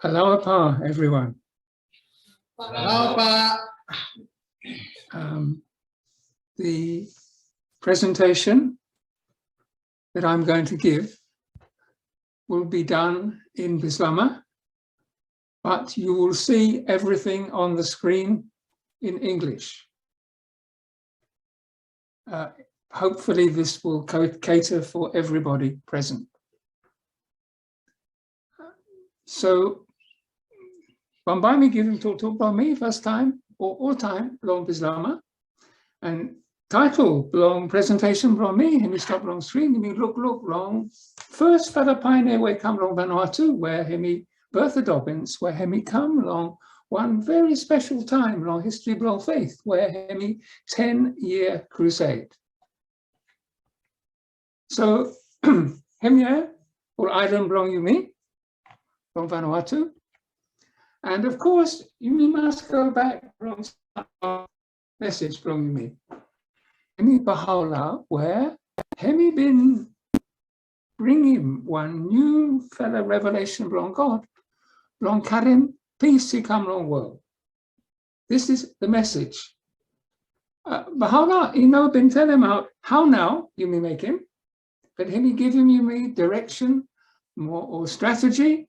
Hello, Pa, everyone. Hello, Pa. The presentation that I'm going to give will be done in Bislama, but you will see everything on the screen in English. Hopefully this will cater for everybody present. So, Bambami giving talk about me first time, or all time, belong Bislama. And title belong presentation belong me, and we stop long screen, and we look long. First fella pioneer way come long Vanuatu, where hemi Bertha Dobbins, where hemi come long one very special time long history belong faith, where hemi 10-year crusade. So hemi or island belong you me from Vanuatu. And of course, you must go back from message from me. Hemi Baha'i, where hemi been bringing one new fellow revelation from God, from Karim, peace he come long world. This is the message. Baha'i, you know, been telling him out how now you may make him, but hemi give him you me direction, more or strategy,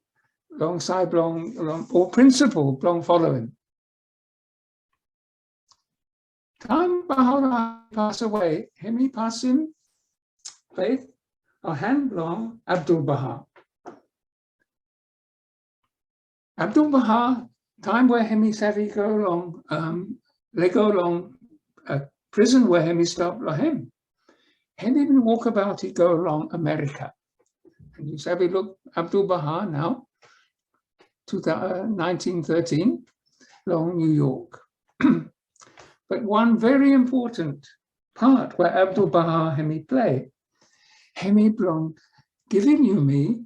alongside long or principle long following. Time Baha'i pass away, hemi pass him faith, a hand long Abdul Baha. Abdul Baha, time where hemi savi go along, they go along a prison where hemi stop him. Hemi even walk about, he go along America. And you savi look Abdul Baha now, 1913, long New York. But one very important part where Abdul Baha hemi play, hemi belong giving you me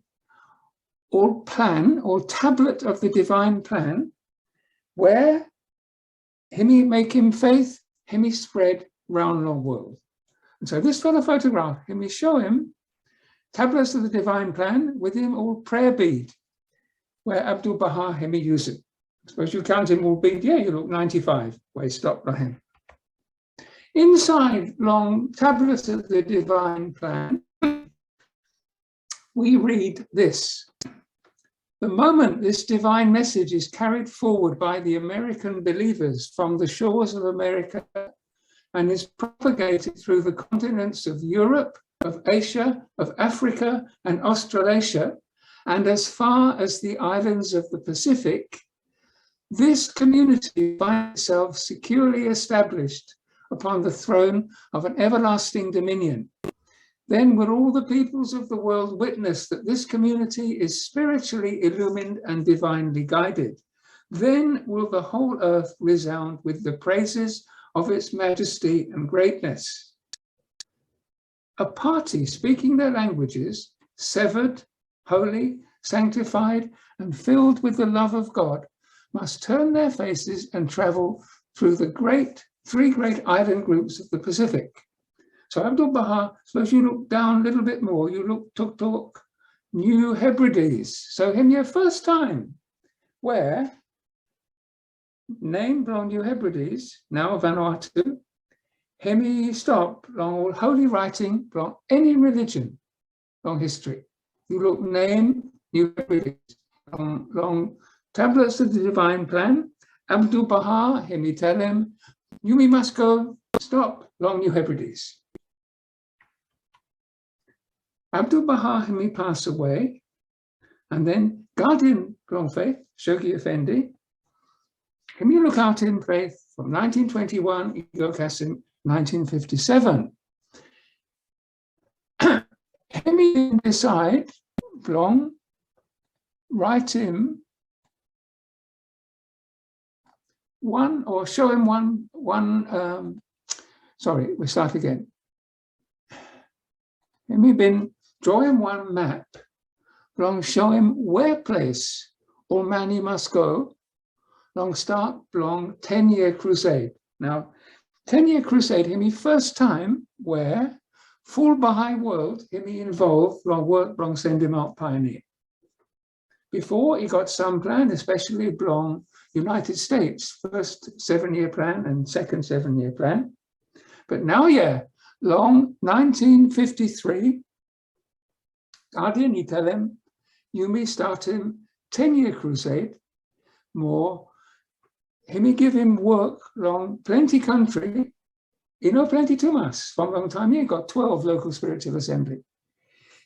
or plan or tablet of the divine plan, where hemi make him faith, hemi spread round the world. And so this fellow photograph, hemi show him tablets of the divine plan with him all prayer bead, where Abdul Baha hemi use it. Suppose you count him all bead, yeah, you look 95, where he stopped by him. Inside long tablets of the divine plan, we read this. The moment this divine message is carried forward by the American believers from the shores of America and is propagated through the continents of Europe, of Asia, of Africa, and Australasia, and as far as the islands of the Pacific, this community finds itself securely established upon the throne of an everlasting dominion. Then will all the peoples of the world witness that this community is spiritually illumined and divinely guided. Then will the whole earth resound with the praises of its majesty and greatness. A party speaking their languages, severed, holy, sanctified, and filled with the love of God, must turn their faces and travel through the three great island groups of the Pacific. So Abdul Baha, suppose you look down a little bit more, you look talk New Hebrides. So him your first time, where name from New Hebrides, now Vanuatu, hemi stop long holy writing from any religion, long history. You look name New Hebrides, long tablets of the divine plan. Abdul Baha, hemi tell him, you must go stop long New Hebrides. Abdul Baha hemi pass away, and then guardian long faith, Shogi Effendi, hemi look out in faith from 1921, Ego Kasim, 1957. Hemi decide long write him one or show him sorry, we start again. Hemi been draw him one map, long show him where place or man he must go, long start long 10-year crusade. Now, 10-year crusade, hemi first time where full Baha'i world, hemi involved long work, long send him out pioneer. Before he got some plan, especially belong United States, first 7-year plan and second 7-year plan. But now, yeah, long 1953, Guardian, he tell him, you may start him 10-year crusade, more, he may give him work long plenty country, you know, plenty too much. From long time, he got 12 local spiritual assembly.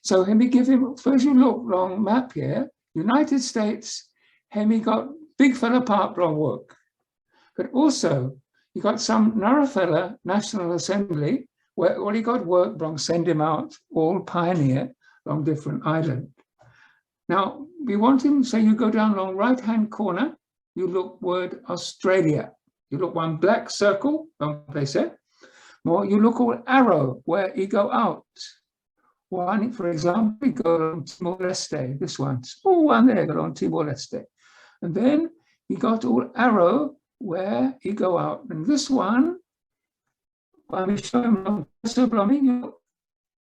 So he may give him, first you look long map here, United States, he got big fella part long work. But also, he got some Narafella National Assembly, where all he got work long send him out, all pioneer, long different island. Now, we want him, so you go down along right-hand corner, you look word Australia. You look one black circle, long place there. More, you look all arrow, where he go out. One, for example, we go on Timor-Leste, this one, small one there, go on Timor-Leste. And then he got all arrow where he go out. And this one, when we show him on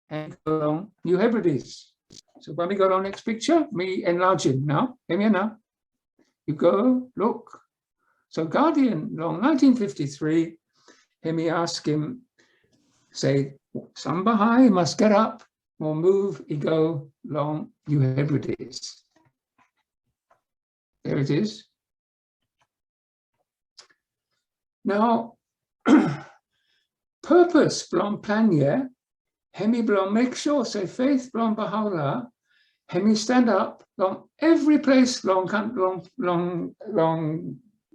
and go on New Hebrides. So when we go on next picture, me enlarge him now. Hear me now. You go, look. So Guardian, long 1953, hear me ask him, say, some Baha'i must get up or move, he go long New Hebrides. There it is. Now, purpose, blom plan, yeah, hemi blom make sure, say faith blom Baha'u'llah, hemi stand up long every place long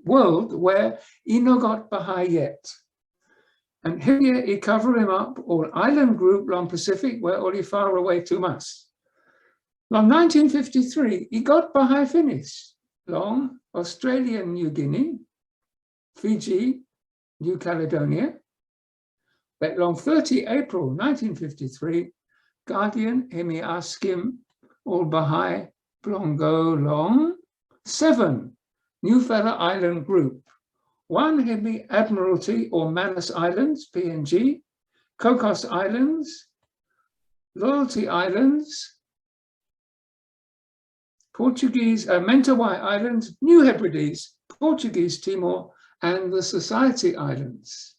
world where he no got Baha'i yet. And here he cover him up all island group long Pacific where all he far away too much. Long 1953, he got Baha'i finished. Long Australia, New Guinea, Fiji, New Caledonia. But long 30 April 1953, Guardian, hemi ask him, all Baha'i, Blongo long, 7 New Fella Island group. 1 hemi Admiralty or Manus Islands, PNG, Cocos Islands, Loyalty Islands, Portuguese, Mentawai Islands, New Hebrides, Portuguese Timor, and the Society Islands.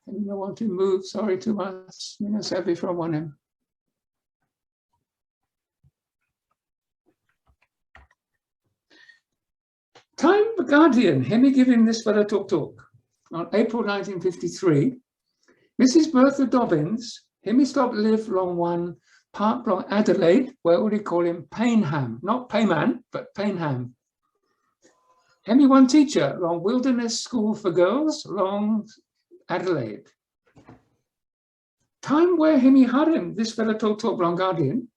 I don't want to move, sorry, too much. Minus heavy from one end. Time Guardian, hemi giving this fellow talk. On April 1953, Mrs. Bertha Dobbins, hemi stop live long one part long Adelaide, where would he call him Paynham, not Payman, but Paynham. Hemi one teacher, long Wilderness School for Girls, long Adelaide. Time where hemi had him, this fellow talk long Guardian,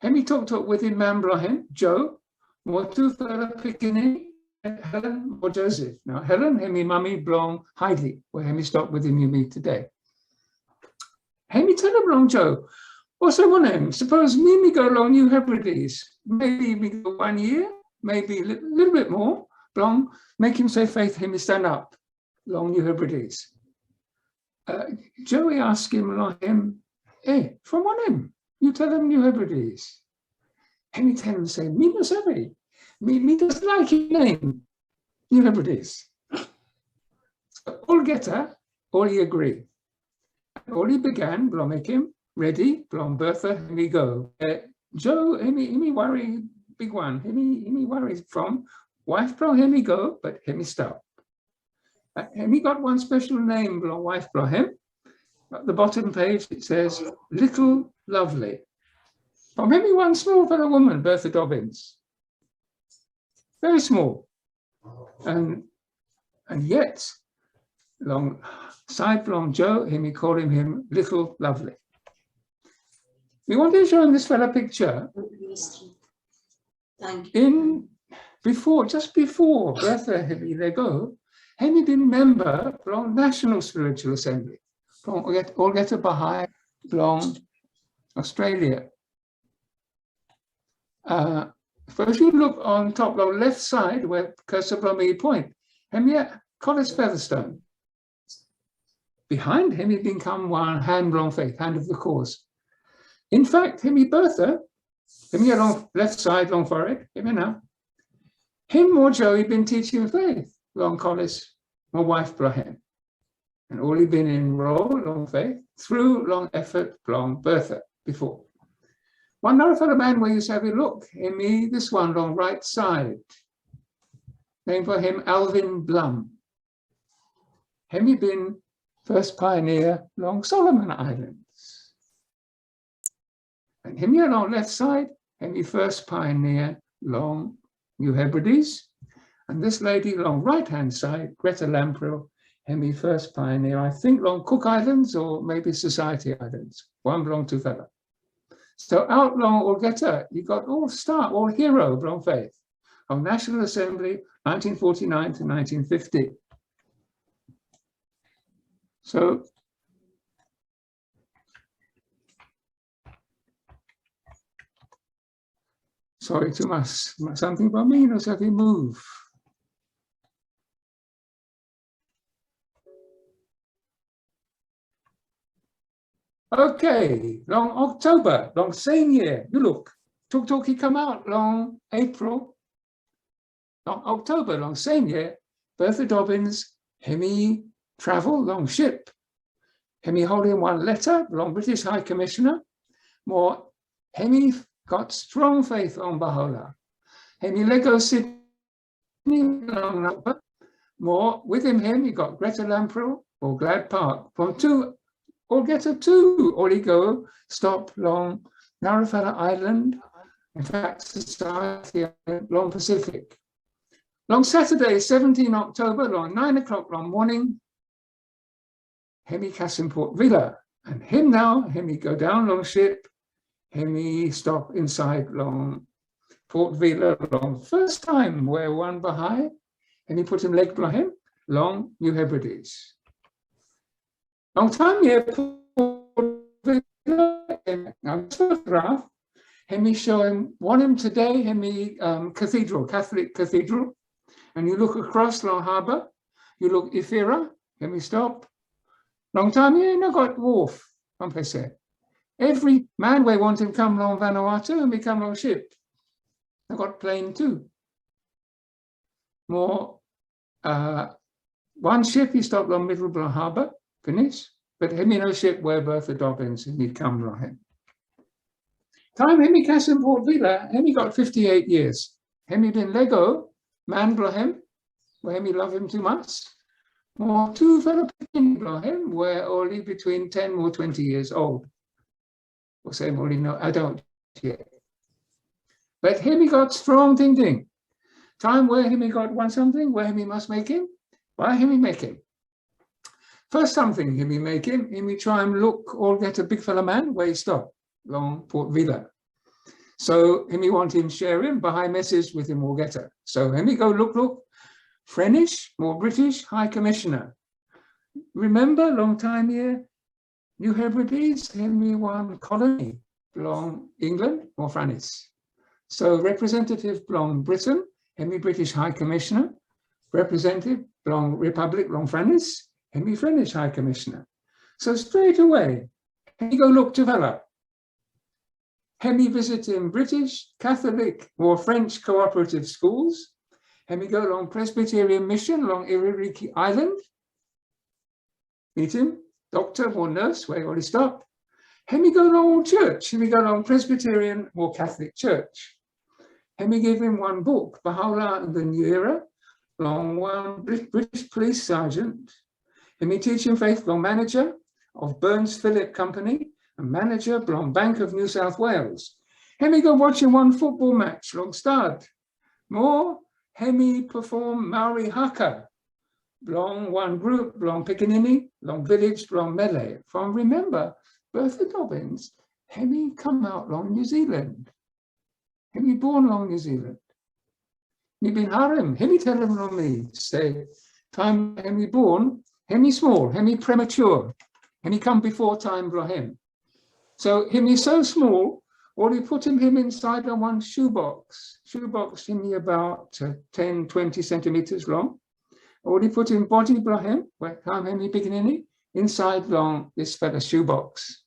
hemi talk with him man him, Joe, more two fellow picking Helen or Joseph. Now Helen, hemi mummy blong Heidi, where hemi stop with him you meet today. Hemi tell him long Joe, what's I want him? Suppose me go along New Hebrides, maybe me go 1 year, maybe a little bit more, blong, make him say faith, hemi stand up, long New Hebrides. Joey asked him like him, hey, from one him, you tell him New Hebrides. Hemi tell him say, me no sabe. Me doesn't like his name, New Hebrides. So all get her, all he agree. All he began, blom make him ready, blom Bertha, hemi go. Joe, hemi worry, big one, hemi worry from wife, blom hemi go, but hemi stop. Hemi got one special name, blom wife, blom him. At the bottom page it says, Little Lovely. From hemi one small fellow woman, Bertha Dobbins. Very small, and yet, long side long Joe, him calling him Little Lovely. We want to show him this fella picture. Just before Bertha, they go, Henry been member from National Spiritual Assembly, from all get a Baha'i from Australia. Suppose you look on top, the left side, where cursor Bromley point, Hemia Collis Featherstone. Behind him, he become one hand long faith, hand of the cause. In fact, him Bertha, him long left side, long forehead, him now. Him more Joey been teaching faith, long Collis, my wife Blahem. And all he been enrolled, long faith, through long effort, long Bertha before. One other fellow man where you have a look, him this one long right side. Name for him Alvin Blum. Him he been first pioneer long Solomon Islands. And him here on left side, him he first pioneer long New Hebrides. And this lady long right hand side, Greta Lamprey, him he first pioneer, I think long Cook Islands or maybe Society Islands. One belong to fella. So out long Olgeta, you got all star, all hero long faith on National Assembly 1949 to 1950. So sorry, too much. Something about me, so we move. Okay, long October, long same year. You look, Tuk he come out long April, long October, long same year. Bertha Dobbins, hemi travel, long ship. Hemi holding one letter, long British High Commissioner. More, hemi got strong faith on Baha'u'llah. Hemi Lego Sydney, long number. More, with him, he got Greta Lamprey or Glad Park. From two, or get a two, or he go, stop long Narrowfella Island. In fact, Society Island, long Pacific. Long Saturday, 17 October, long 9 o'clock, long morning. Hemi Casimport Villa. And him now, hemi go down long ship. Hemi stop inside long Port Vila, long first time where one Baha'i. And he put him leg below him, long New Hebrides. Long time here, photograph, hemi show him, want him today, hemi cathedral, Catholic cathedral, and you look across long harbour, you look Ifira, hemi stop. Long time here, no got wharf, every man we want him come long Vanuatu and become long ship. I got plane too. More, one ship he stopped on Middleborough Harbour. Finish, but him no ship where Bertha Dobbins and he'd come right him. Time him in Port Vila, him got 58 years. Him been Lego, man blow him, where him love him too much. More two fellow picking blow him, where only between 10 or 20 years old. Or say only no, I don't yet. But him he got strong thinking. Time where him he got one something, where him he must make him, why him he make him. First something him he make him he try and look or get a big fella man where he stop, long Port Vila. So him he want him share him, Baha'i message with him or get her. So him he go look, Frenish, more British High Commissioner. Remember, long time here, New Hebrides, him he one colony, long England, more Franis. So representative long Britain, him he British High Commissioner, representative long Republic, long Franis, hemi Flemish High Commissioner. So straight away, he go look develop. Hemi visit in British, Catholic or French cooperative schools. Hemi go along Presbyterian mission along Iririki Island. Meet him, doctor or nurse, where he already stopped. Hemi go along church. Hemi go along Presbyterian or Catholic church. Hemi gave him one book, Baha'u'llah and the New Era, along one British police sergeant. Hemi teaching faith long manager of Burns Phillip Company and manager long Bank of New South Wales. Hemi go watching one football match long start. More, Hemi perform Maori Haka, long one group, long Piccaninny, long village, long Malay. From remember, Bertha Dobbins, Hemi come out long New Zealand. Hemi born long New Zealand. He been harem, Hemi tell him on me, say, time Hemi born, Hemi small, Hemi premature, Hemi come before time for him. So Hemi so small, or he put him inside on one shoebox him about 10, 20 centimeters long, or he put him body blahem, where come him beginning inside long this fella shoebox.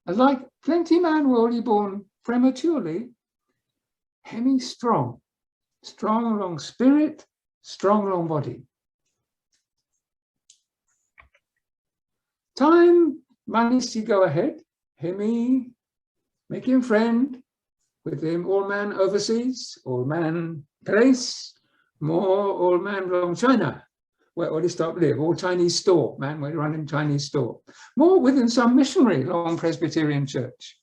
And like plenty man were only born prematurely, hemi strong long spirit, strong long body. Time managed to go ahead, hemi make him friend with him, all man overseas, all man place, more all man long China, where he stopped live, all Chinese store, man, where running Chinese store. More within some missionary long Presbyterian church.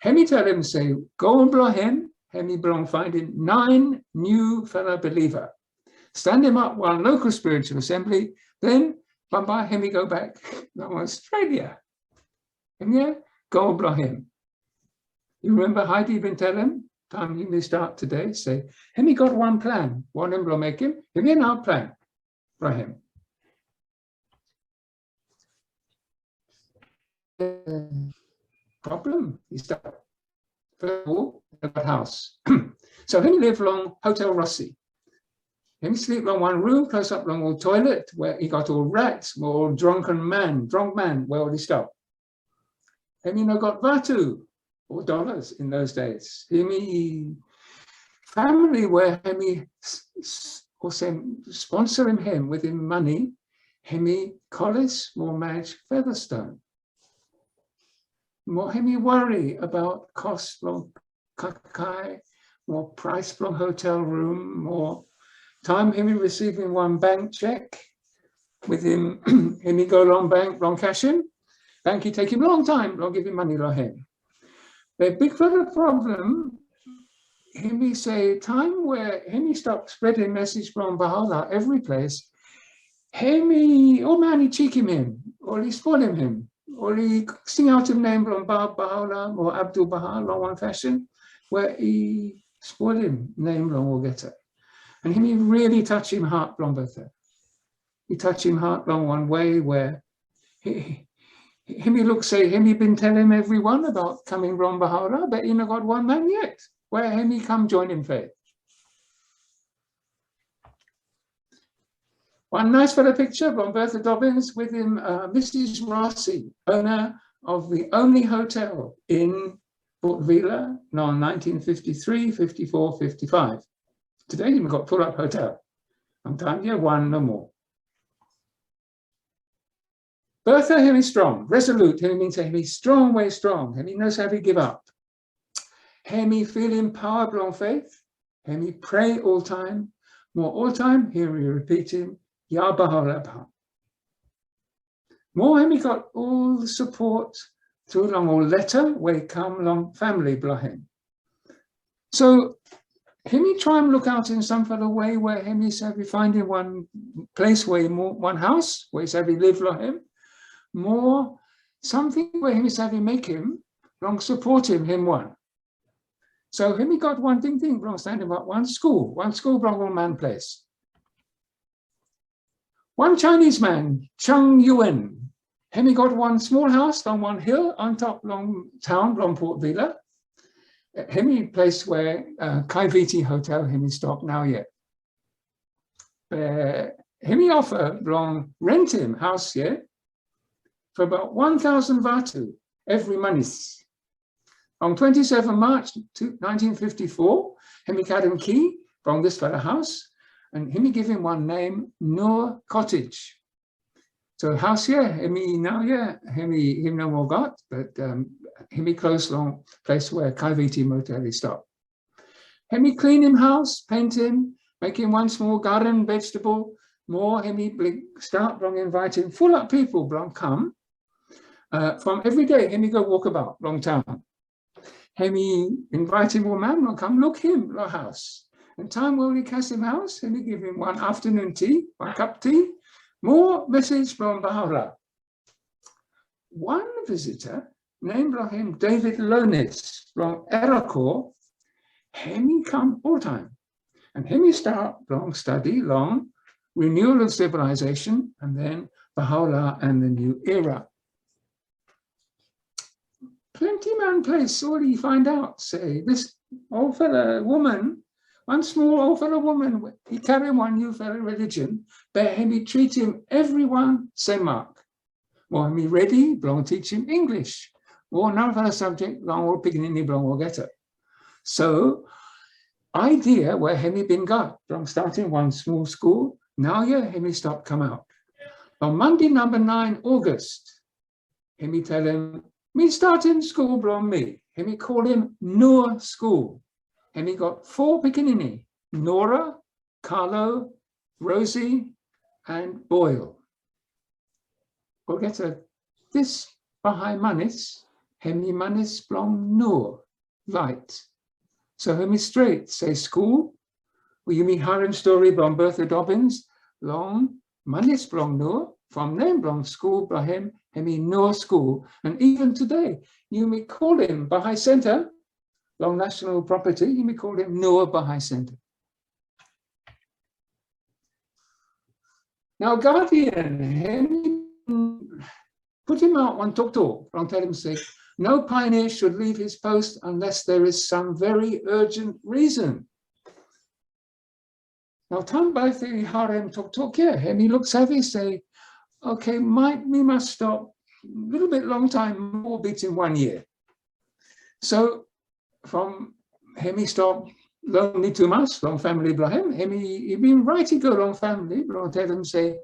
Hemi tell him, say, go and blow him, hemi belong finding 9 new fellow believer. Stand him up one local spiritual assembly, then by hemi go back to Australia. And yeah, go and blow him. You remember Heidi been telling, time you may start today, say, hemi got one plan, one him will make him, hemi an our plan for him. Problem, he started. First of all, a house. So him live along Hotel Rossi. Him sleep on one room, close up along all toilet, where he got all rats, all drunk man, where he stop. Him you know got Vanuatu, or dollars in those days. Him family where him also sponsor him with him money, him Collis more manage Featherstone. More him worry about cost from kakai, more price from hotel room, more time him receiving one bank check with him, him go long bank, long cash him. Bank he take him long time, long give him money long him. The big further problem, him say time where him stop spreading message from Baha'u'llah every place, him oh man he cheek him, or he spoil him, or he sing out him name from Baha'u'llah or Abdul Baha long one fashion, where he spoil him name long or get it. And him really touch him heart long Bertha. He touch him heart long one way where him look say him been telling everyone about coming from Baha'u'llah, but he not got one man yet. Where him come join in faith. One nice fellow picture from Bertha Dobbins with him, Mrs. Rossi, owner of the only hotel in Port Vila, no, 1953, 54, 55. Today you've got full up hotel. Sometimes you have one, no more. Bertha, him is strong, resolute, him means him is strong, way strong, him he knows how to give up. Him he feel empowered on faith, him he pray all time, more all time, here we repeat him, Ya Baha'u'llah. More him he got all the support through long all letter, where he come long family blah him. So him he try and look out in some fellow way where him he said we find in one place where he more one house, where he said we live like him. More something where him is having make him long support him one. So him he got one thing long standing about one school long one man place. One Chinese man, Cheng Yuan, him he got one small house on one hill on top long town, long Port Vila. Him he place where Kaiviti Hotel him he stop now yet. Him he offer long rent him house here. For about 1,000 Vanuatu every month. On 27 March 1954, him had him key from this fellow house, and him give him one name, Noor Cottage. So house here, him now him no more got, but him close long place where Kaiviti Motel he stop. Him clean him house, paint him, make him one small garden, vegetable. More him start long inviting full up people long come. From every day, him go walk about long town. Him invite him more man, will come look him the house. And time will he cast him house, him give him one afternoon tea, one cup tea, more message from Baha'u'llah. One visitor named him David Lonis from Eracor, him come all time. And him start long study, long renewal of civilization, and then Baha'u'llah and the new era. plenty man place, all you find out, say, this old fella, woman, one small old fella woman, he carry one new fella religion, but he treat him everyone same mark. Well, he ready, belong teach him English. Or none of our subject, long or beginning, belong or get it. So, idea where Hemi been got from starting one small school, now yeah, Hemi stop come out. On Monday, number 9 August, Hemi tell him, me starting school from me. Hemi call him Noor School. Hemi got 4 beginning, Nora, Carlo, Rosie, and Boyle. We'll get a this Baha'i manis, Hemi manis blong Noor, light. So Hemi straight, say school. Well, you mean harem story from Bertha Dobbins, long manis blong Noor, from name blong school, Brahim, Hemi Noor School. And even today, you may call him Baha'i Center, long national property, you may call him Noor Baha'i Center. Now, Guardian, Hemi put him out on Tok, and tell him, say, no pioneer should leave his post unless there is some very urgent reason. Now, time by the harem Tok, yeah, Hemi looks heavy, say, okay, we must stop a little bit long time, more beats in 1 year. So from Hemi stop lonely too much, long family Ibrahim, Hemi, he been right to go long family, but tell him, say,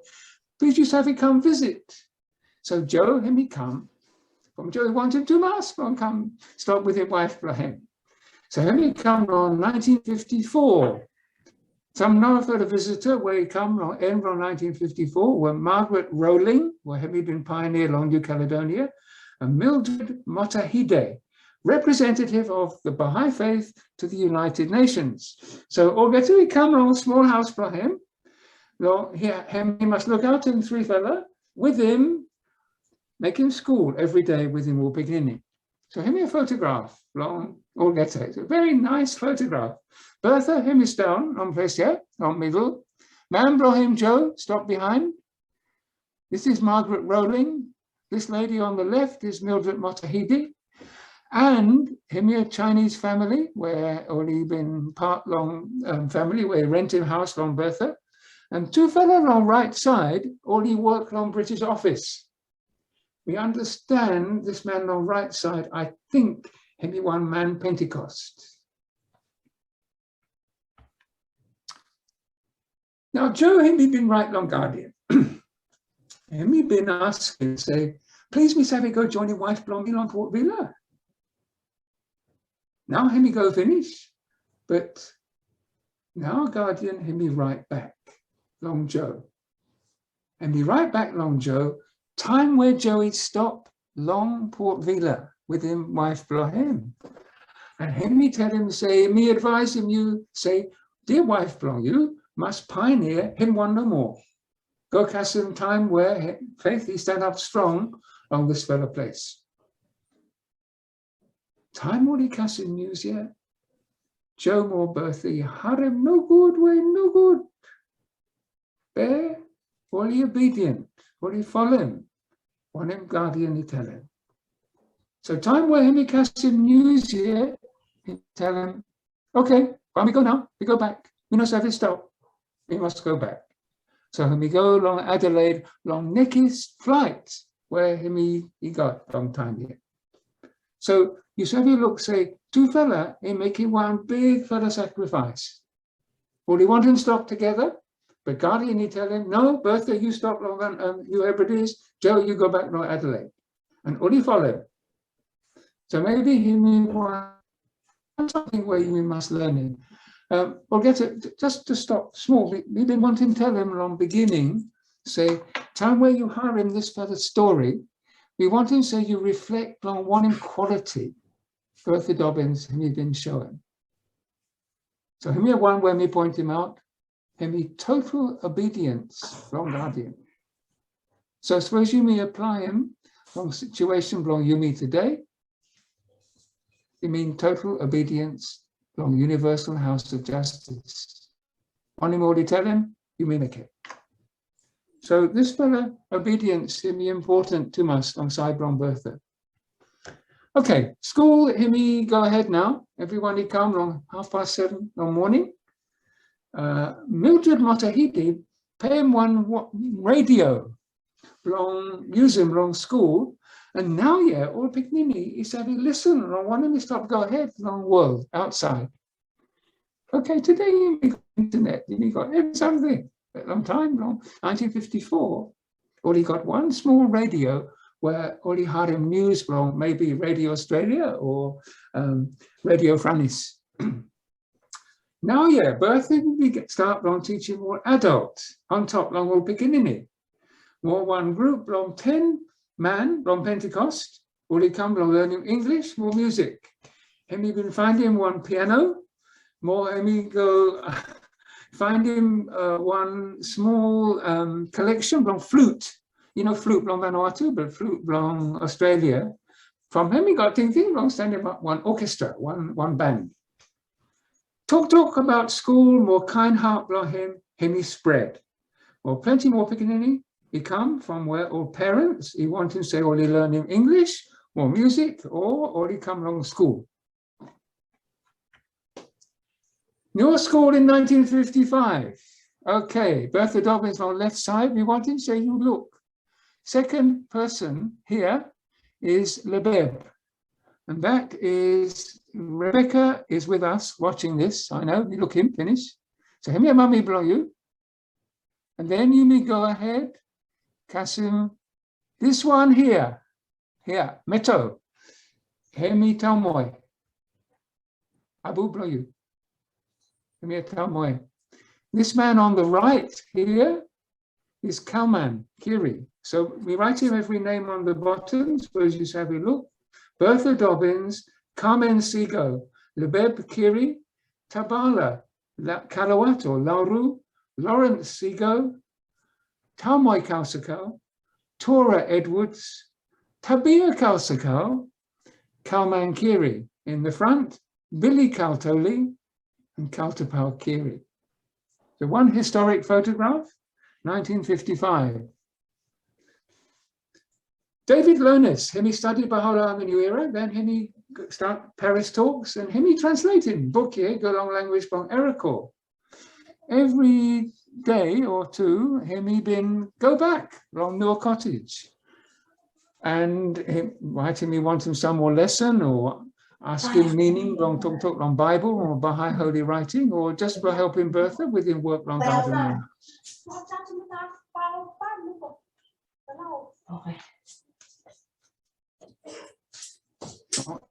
please just have him come visit. So Joe, Hemi come. From Joe, he wanted too much, but come stop with his wife Ibrahim. So Hemi come on 1954. Some know for the visitor where he come on end of 1954 were Margaret Rowling, where Hemi been pioneer along New Caledonia, and Mildred Motahide, representative of the Baha'i faith to the United Nations. So Orgetu come on small house for him. He must look out in 3 fella with him, make him school every day with him all beginning. So Hemi a photograph, long Orgetu. It's a very nice photograph. Bertha, Hemi is down on place here, on middle. Man Brahim Joe, stop behind. This is Margaret Rowling. This lady on the left is Mildred Motahidi. And Hemi a Chinese family, where only been part long family, where rented house long Bertha. And 2 fellow on right side, only work on British office. We understand this man on right side, I think Hemi one man Pentecost. Now, Joe, Hemi been right long Guardian. Hemi been asking, say, please, Miss Abby, go join your wife belonging on Port Vila. Now, Hemi go finish, but now Guardian, Hemi right back, long Joe. Hemi right back, long Joe, time where Joey stop, long Port Vila, with him wife Brahim. And Hemi tell him, say, me advise him, you say, dear wife belong you, must pioneer him one no more. Go cast him time where faith he stand up strong on this fellow place. Time will he cast him news yet? Joe more Bertha, harem no good, way no good. Bear, will he obedient? Will he follow him? Want him Guardian, he tell him. So time where him he cast him news yet, he tell him, okay, when we go now, we go back. We no service stop. We must go back. So when we go along Adelaide, long Nicky's flight, where he got long time here. So you say, you look, say, 2 fella, he making one big fella sacrifice. Well, he want him stop together, but Guardian, he tell him, no, Bertha, you stop long, you everybody's, Joe, you go back to Adelaide. And all he follow him. So maybe he want something where you must learn him. We'll get it, just to stop small, we didn't want him to tell him from beginning, say, time where you hire him this fella's story, we want him to say you reflect on one quality, Bertha Dobbins, whom you've been showing. So here one where we point him out, him total obedience from Guardian. So I suppose you may apply him from situation from you meet today. You mean total obedience from Universal House of Justice. On him already tell him, you mimic it. So this fella, obedience, is important to us alongside Ron Bertha. Okay, school, Himi, go ahead now. Everybody come on 7:30 in the morning. Mildred Motahidi, pay him one radio, use him long school. And now, yeah, all Picnini is having listen, and I want him to stop, go ahead, long world, outside. Okay, today you got internet, you got something, a long time, 1954, or he got one small radio where all he had him news from maybe Radio Australia or Radio France. Now, yeah, Bertha, we start long teaching more adults on top long all beginning. More one group long 10 man long Pentecost, all he come long learning English, more music. And we been finding one piano, more and we go find him one small collection long flute. You know, flute long Vanuatu, but flute long Australia. From him, he got thinking long standing up one orchestra, one band. Talk about school, more kind heart long him he spread. Or plenty more pickaninny, he come from where all parents, he want to say, all he learn in English, or music, or he come along school. New school in 1955. Okay, Bertha Dobbins on left side, we want him to say, you look. Second person here is Lebeb, and that is Rebecca is with us watching this. I know, you look him, finish. So here, mummy blow you. And then you may go ahead, Kasim. This one here, Meto. Hemi Talmoy. Abu blow you. Hemi Talmoy. This man on the right here is Kalman Kiri. So we write him every name on the bottom. Suppose you have a look. Bertha Dobbins, Carmen Sigo, Lebeb Kiri, Tabala, Kalawato, Lauru, Lawrence Sigo, Talmoy Kausakal, Tora Edwards, Tabia Kausakal, Kalman Kiri in the front, Billy Kaltoli, and Kaltapal Kiri. So one historic photograph, 1955. David Lonis, him he studied Baha'i in New Era, then him he start Paris talks, and him he translating book here, go long language from Ericor. Every day or two, him he been go back long Mill Cottage. And him writing me wanting some more lesson or asking meaning long talk long Bible or Baha'i holy writing, or just for helping Bertha with him work long garden. Okay.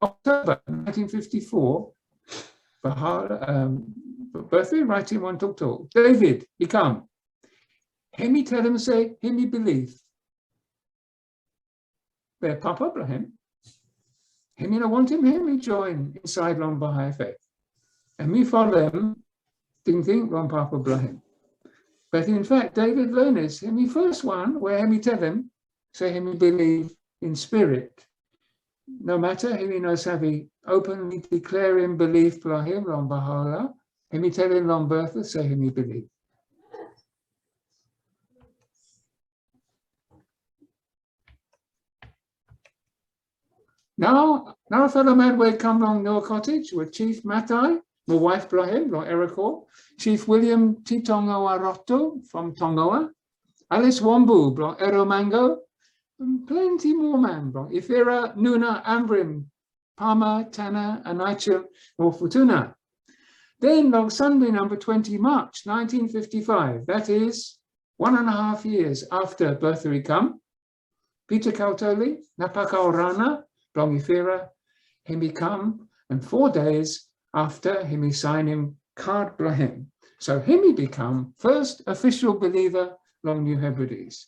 October 1954, Bertha writing one talk. David, he come. Him he tell him say, him he believe. They pop up him. Him you know want him he join inside long Baha'i faith. And me follow him, think long papa him. But in fact, David Lonis, him he first one where him he tell him, say him he believe in spirit. No matter him he knows how he openly declaring belief for him long Baha'u'llah, him he tell him long Bertha, say him he believe. Now a fellow man will come along Noah Cottage with Chief Matai, my wife Blahim, long Ericor, Chief William Titongoa Roto from Tongoa, Alice Wambu, long Eromango, and plenty more man, long Ifira, Nuna, Ambrim, Palma, Tana, Anaicha, or Futuna. Then long Sunday number 20 March 1955, that is 1.5 years after Bertha come, Peter Kautoli, Napakao Rana, Blongifera, him he come, and 4 days after him he sign him card Blahim. So him he become first official believer long New Hebrides.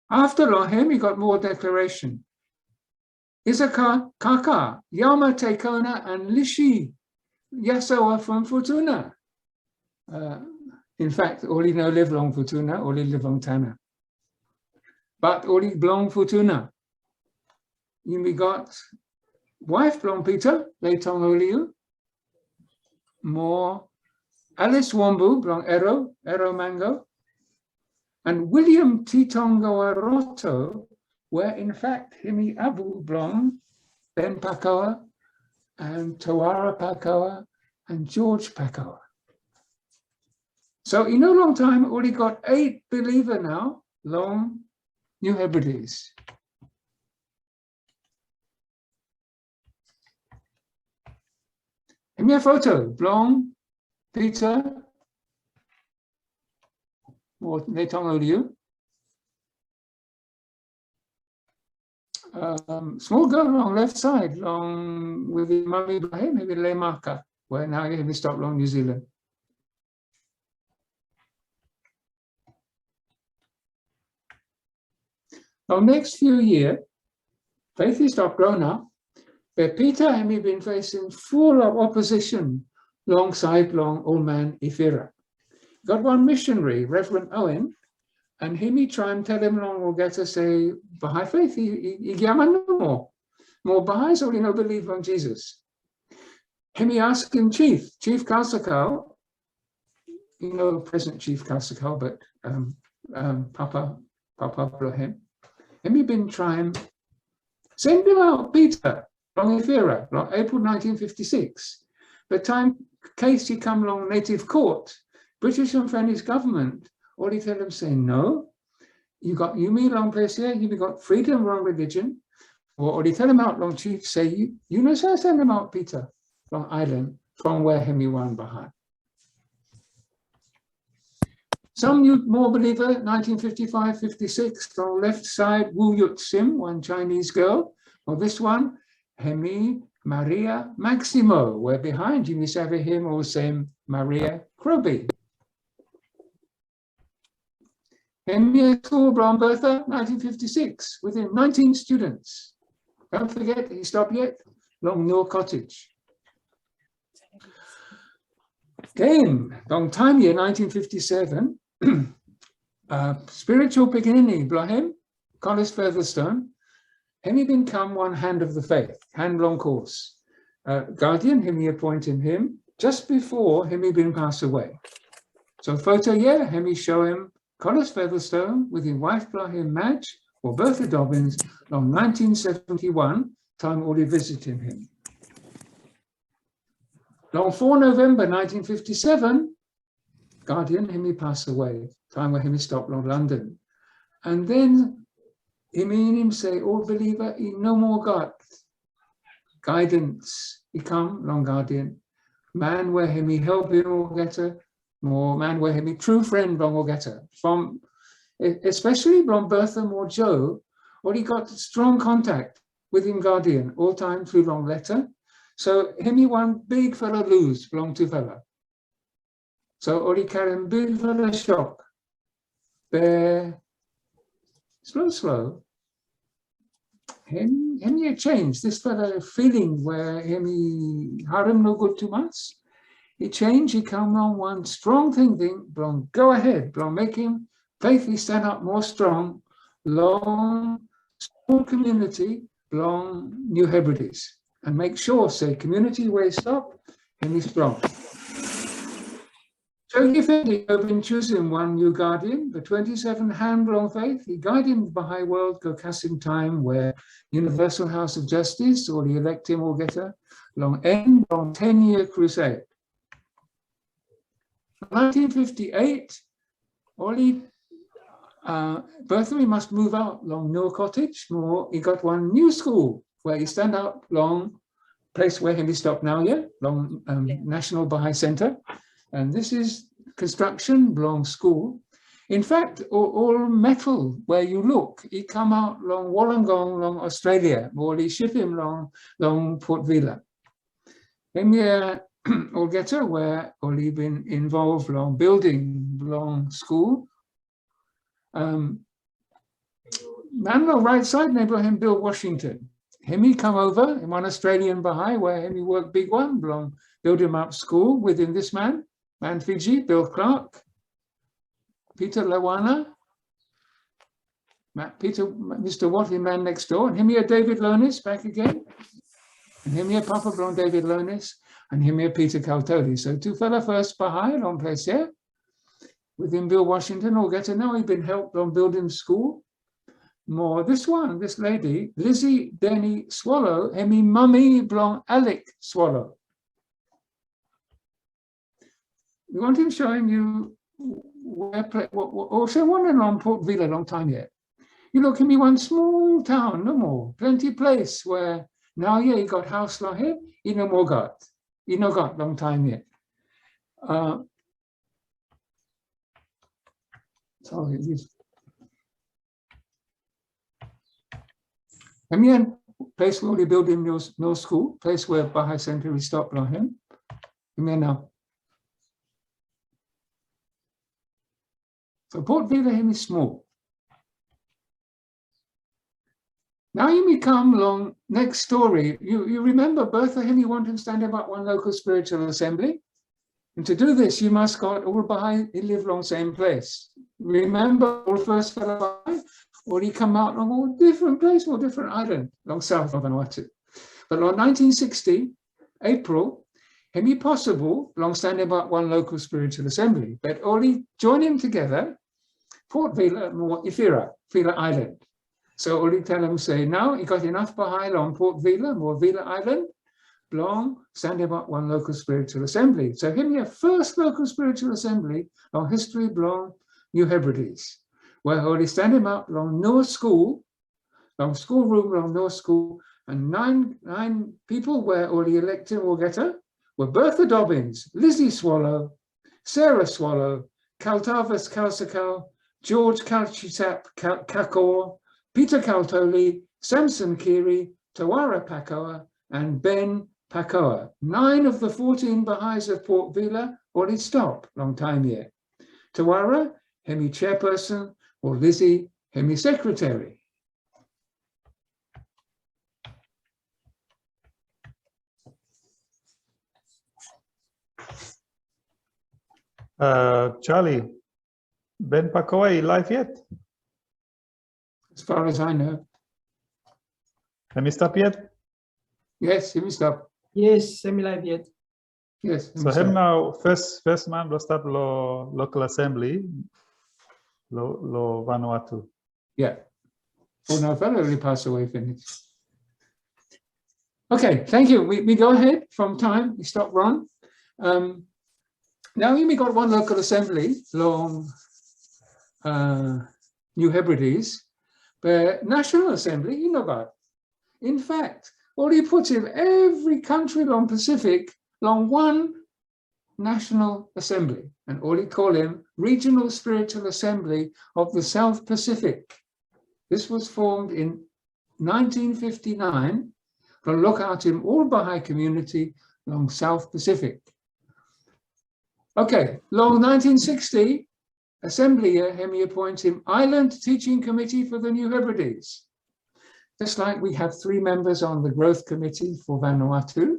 After Lohim he got more declaration. Isaka Kaka, Yama Tekona, and Lishi Yasawa from Futuna. In fact, all he know live long Futuna, all he live long Tana. But all he belong Futuna. You got wife belong Peter, Leitong Oliu. More Alice Wambu belong Ero Mango. And William Titongo Aroto where in fact Himi Abu Blong, Ben Pakoa, and Tawara Pakoa, and George Pakoa. So in a long time, already got 8 believer now, long New Hebrides. Give me a photo, Blong, Peter, or Netong you. Small girl on left side, long with the mummy Ibrahim, maybe Le Maka, where now you have to stop long New Zealand. Now, next few years, faith is not grown up, but Peter and me been facing full of opposition alongside long old man Ifira. Got one missionary, Reverend Owen, and he try and tell him long will get to say Baha'i faith, he no more Baha'is only no believe on Jesus. He asked him Chief Kalsakal, you know present Chief Kalsakal, but Papa Ibrahim. He been trying, send him out, Peter, long Ifira, long April 1956. The time case he come along native court, British and French government, all he tell him say, no, you mean long place here, you got freedom from religion, or he tell him out long chief, say, you know, so send him out, Peter, long island, from where him you wan Baha'i. Some new more believer, 1955-56, on left side, Wu Yut Sim, one Chinese girl, or this one, Hemi Maria Maximo, where behind you miss have him or same Maria Krobi. Hemi School, Brown Bertha, 1956, within 19 students. Don't forget, he stopped yet, Long Noor Cottage. Again, long time year, 1957, spiritual beginning, Ibrahim, Collis Featherstone, Hemi become one hand of the faith, hand long course. Guardian, Hemi appointed him just before Hemi been passed away. So photo, yeah, Hemi show him Collis Featherstone with his wife Ibrahim Madge or Bertha Dobbins on 1971, time already visiting him. On 4 November 1957, Guardian, Hemi passed away, time where Hemi stopped in London. And then Hemi and him say, all believer, he no more got guidance, he come, long Guardian, man where Hemi help him or get her, more man where Hemi true friend, long or get her. From, especially from Bertha or Joe, or he got strong contact with him Guardian, all time through long letter. So Hemi one big fella lose, belong to fella. So Ori Karen big fella shock. There, slow. Hemi a change. This fella feeling where Hemi harem no good too much. He changed, he come on one strong thing, belong go ahead, belong make him faithfully stand up more strong, long, small community, belong New Hebrides. And make sure, say, community where he stop, and he's strong. So he have been choosing one new guardian, the 27 hand long faith. He guided the Baha'i world, go casting time where Universal House of Justice, or he elect him or get her, long 10-year crusade. 1958, Oli Bertha must move out long Noor Cottage, more he got one new school where he stand out long place where he stopped now, yeah, long National Baha'i Center. And this is construction, long school. In fact, all metal where you look, he come out long Wollongong, long Australia, or he ship him long Port Vila. Then or Getter, where Oli been involved long building long school. Man on right side, neighbor Bill Washington. Hemi come over in one Australian Baha'i where Hemi worked big one, belong, build him up school within this man Fiji, Bill Clark, Peter Lawana, Mr. Watley man next door, and Hemi David Lonis back again, and Hemi Papa belong David Lonis, and Hemi Peter Caltoli. So two fella first Baha'i long place here, within Bill Washington, or get to know he'd been helped on building school. more this one, this lady, Lizzie Denny Swallow, hemi mummy blanc Alec Swallow. We want him showing you where, also one in Port Vila long time yet. You look, hemi one small town, no more, plenty place where now yeah, he got house long here, he no more got. He no got long time yet. Sorry, and then place where we build in no school, place where Baha'i Center is stopped on him. And then now. So Port Vila him is small. Now you may come along next story. You remember Bertha him, you want him stand about one local spiritual assembly. And to do this, you must got all Baha'i he live along same place. Remember all first fellow Baha'i? Or he come out on all different place, all different island, along south of Vanuatu. But on 1960, April, hemi possible, long standing about one local spiritual assembly, but only join him together, Port Vila, more Ifira, Vila Island. So only tell him, say, now you got enough Baha'i on Port Vila, more Vila Island, long standing about one local spiritual assembly. So him your first local spiritual assembly on history, long New Hebrides. Where Holy stand him up long no school, long schoolroom, long no school, and nine people where Holy elected or getter were Bertha Dobbins, Lizzie Swallow, Sarah Swallow, Kaltavas Kalsakal, George Kalchitap Kakor, Peter Kaltoli, Samson Kiri, Tawara Pakoa, and Ben Pakoa. 9 of the 14 Baha'is of Port Vila already stopped long time here. Tawara, hemi chairperson, or Lizzie, hemi secretary. Charlie, Ben Pakoa live yet? As far as I know. Hemi stop yet? Yes, hemi stop. Yes, semi live yet. Yes. So him now first man will stop local assembly. Lo Vanuatu. Yeah. Oh, no, fellow really passed away, finished. Okay, thank you. We go ahead from time. We stop Ron. Now we got one local assembly long New Hebrides, but National Assembly, you know about. In fact, all he puts in every country along Pacific along one National Assembly, and all he call him Regional Spiritual Assembly of the South Pacific. This was formed in 1959 to look out in all Baha'i community along South Pacific. Okay, long 1960, Assembly year, hemi appoints him Island Teaching Committee for the New Hebrides. Just like we have 3 members on the Growth Committee for Vanuatu,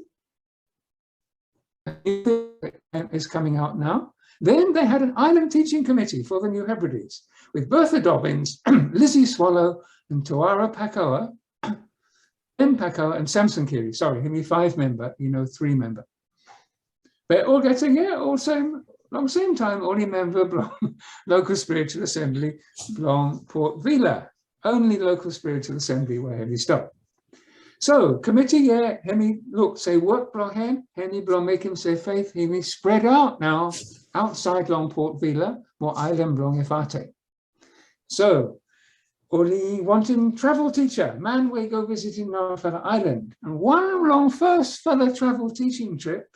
is coming out now. Then they had an Island Teaching Committee for the New Hebrides with Bertha Dobbins, Lizzie Swallow, and Tawara Pakoa, Ben Pakoa, and Samson Kiri. Sorry, him 5 member, 3 member. They're all getting all same time, only member local spiritual assembly, belong Port Vila, only local spiritual assembly where he stopped. So committee, hemi look, say work blong hen, hemi blong make him say faith, hemi spread out now outside long Port Vila, more island blong ifate. So only wanting travel teacher, man we go visiting Marafella Island. And one long first fella travel teaching trip,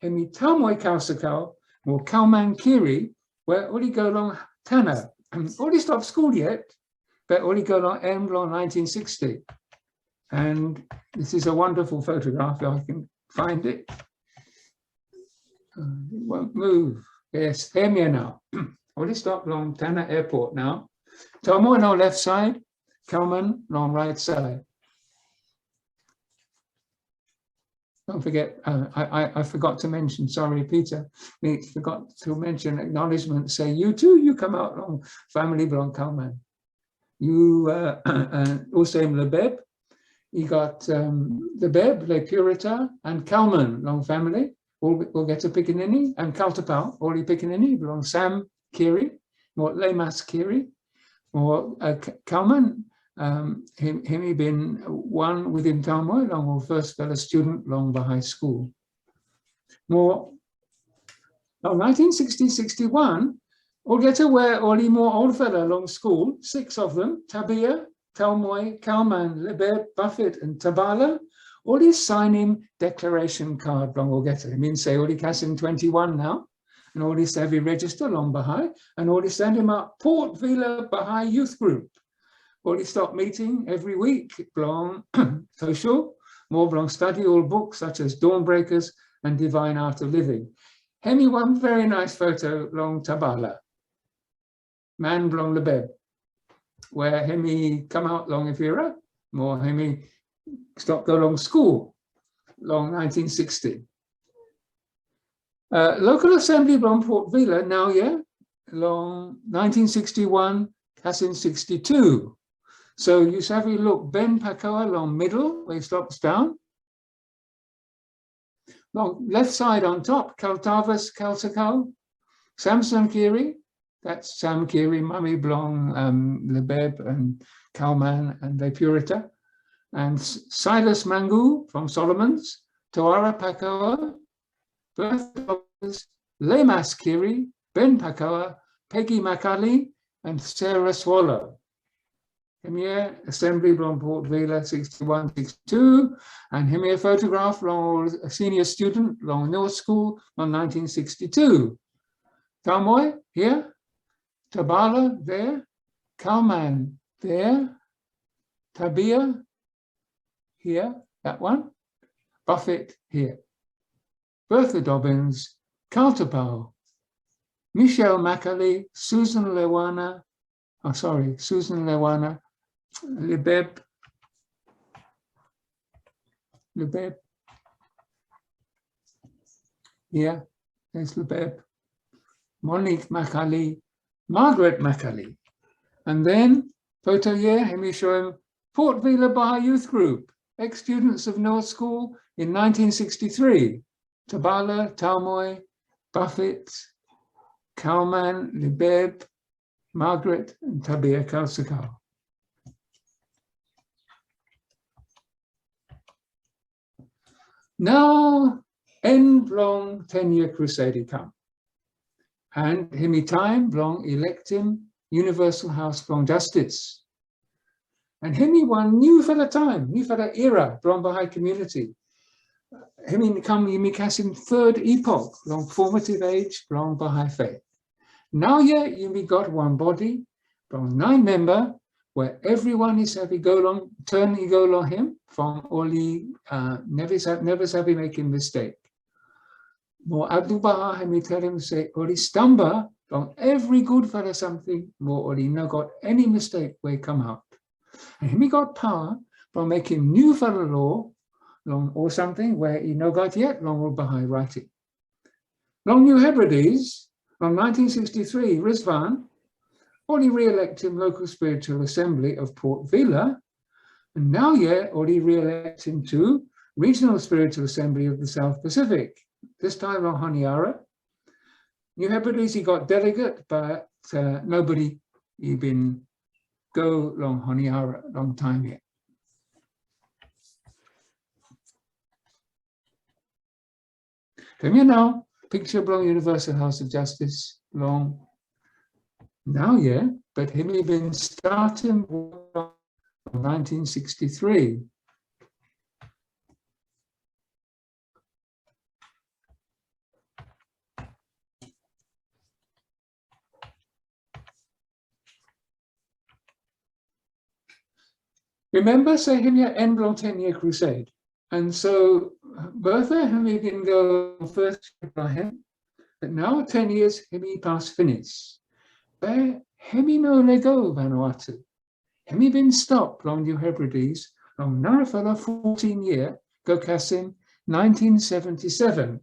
hemi Talmoy Kausakau, more Kalman Kiri, where only go long Tana. And only stopped school yet, but only go long long 1960. And this is a wonderful photograph, if I can find it. It won't move. Yes, hear me now. Already stopped along Tana Airport now. Tomo on left side, Kalman on right side. Don't forget, I forgot to mention, sorry, Peter, we forgot to mention acknowledgement, say, you too, you come out on family belong Kalman. You also in Lebeb. You got the Beb, Le Purita, and Kalman, long family. We'll get a Pickaninny, and Kaltapau, all the Pickaninny, belong Sam Kiri, or Lemas Kiri, or Kalman, he been one within Tamoy, long or first fellow student, long Baha'i school. More, now 1960-61, all get aware, only more old fella long school, 6 of them, Tabia, Talmoy, Kalman, Lebeb, Buffett, and Tabala, all these sign him declaration card long or get it. I mean, say, all he has in 21 now, and all these heavy register long Baha'i, and all he send him up Port Vila Baha'i Youth Group. All he stop meeting every week, long social, more long study all books such as Dawnbreakers and Divine Art of Living. Hemi one very nice photo long Tabala, man long Lebeb, where Hemi come out long Ifira, more Hemi stop go long school, long 1960. Local Assembly long Port Vila, now yeah, long 1961, Cassin 62. So you have a look, Ben Pakoa long middle, where he stops down. Long left side on top, Kaltavas Kalsakal, Samson Kiri, that's Sam Kiri, Mummy Blong, Lebeb and Kalman and Le Purita. And Silas Mangu from Solomon's, Toara Pakoa, Bertha, Lemas Kiri, Ben Pakoa, Peggy Makali, and Sarah Swallow. Here, Assembly long Port Vila 61, 62, and here photograph long a senior student long North School on 1962. Tamoy here, Tabala there, Kalman there, Tabia here, that one, Buffett here, Bertha Dobbins, Kaltapau, Michelle Macaulay, Susan Lewana, Lebeb, here, there's Lebeb, Monique Macaulay, Margaret Macaulay, and then photo here, let me show him Port Vila Baha'i Youth Group, ex-students of North School in 1963, Tabala, Talmoy, Buffett, Kalman, Lebeb, Margaret, and Tabia Kalsakal. Now, end long 10-year crusade come. And himi time long elect him Universal House long Justice. And himi one new for the time, new for the era, long Baha'i community. Himi come yimi kasim third epoch, long formative age, long Baha'i faith. Now yeah, yimi got one body, long 9 member, where everyone is having go long, turn he go long him from only never have he making mistake. More Abdul Baha me tell him say only stumble on every good for something, more only no got any mistake where he come out. And him he got power from making new for the law long or something where he no got yet long or Baha'i writing. Long New Hebrides from 1963, Rizvan only re-elect him local spiritual assembly of Port Vila, and now yeah, only re-elect him to regional spiritual assembly of the South Pacific. This time on Honiara. New Hebrides he got delegate, but nobody he been go long Honiara long time yet. Come here now, picture of long Universal House of Justice long. Now, yeah, but him he been starting from 1963. Remember, say him here end long 10-year crusade. And so Bertha, him he didn't go first by him, but now 10 years, him he past finish. Where hemi no lego Vanuatu. Hemi been stopped long New Hebrides long Narafella 14 year go cassim 1977.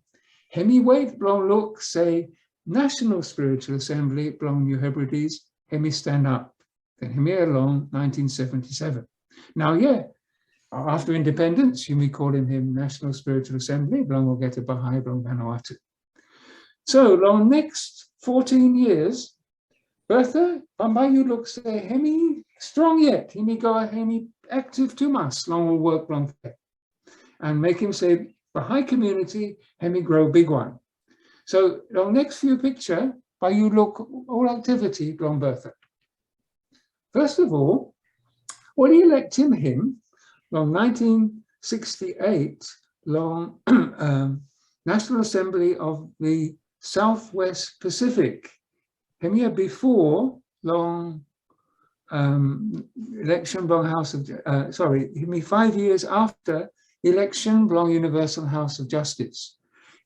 Hemi wait long look say National Spiritual Assembly long New Hebrides. Hemi stand up. Then hemi along 1977. Now yeah, after independence you may call him National Spiritual Assembly long will get a Baha'i long Vanuatu. So long next 14 years. Bertha, Bambayu looks hemi strong yet. Hemi go hemi active too much. Long will work long. And make him say, Baha'i community, hemi grow big one. So the next few picture, by you look all activity, long Bertha. First of all, what do you elect him, long 1968, long National Assembly of the Southwest Pacific. Him year before long election long House of, him 5 years after election long Universal House of Justice.